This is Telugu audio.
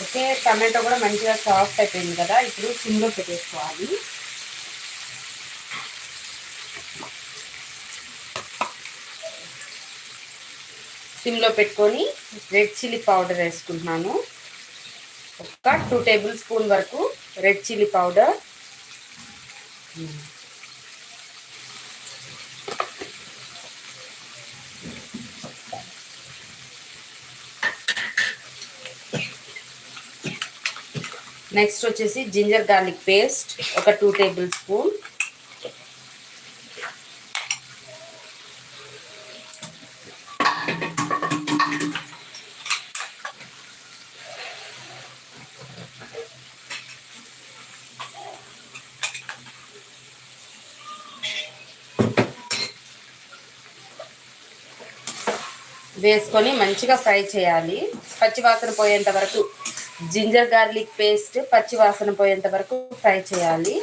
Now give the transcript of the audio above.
ఓకే, టమాటో కూడా మంచిగా సాఫ్ట్ అయిపోయింది కదా. ఇప్పుడు సిమ్లో పెట్టేసుకోవాలి. సిమ్లో పెట్టుకొని రెడ్ చిల్లీ పౌడర్ వేసుకుంటున్నాను. ఒక 2 టేబుల్ స్పూన్ వరకు రెడ్ చిల్లీ పౌడర్. నెక్స్ట్ వచ్చేసి జింజర్ గార్లిక్ పేస్ట్ ఒక 2 టేబుల్ స్పూన్. వేసుకొని మంచిగా ఫ్రై చేయాలి. పచ్చివాసన పోయేంత వరకు జింజర్ గార్లిక్ పేస్ట్ పచ్చివాసన పోయేంత వరకు ఫ్రై చేయాలి.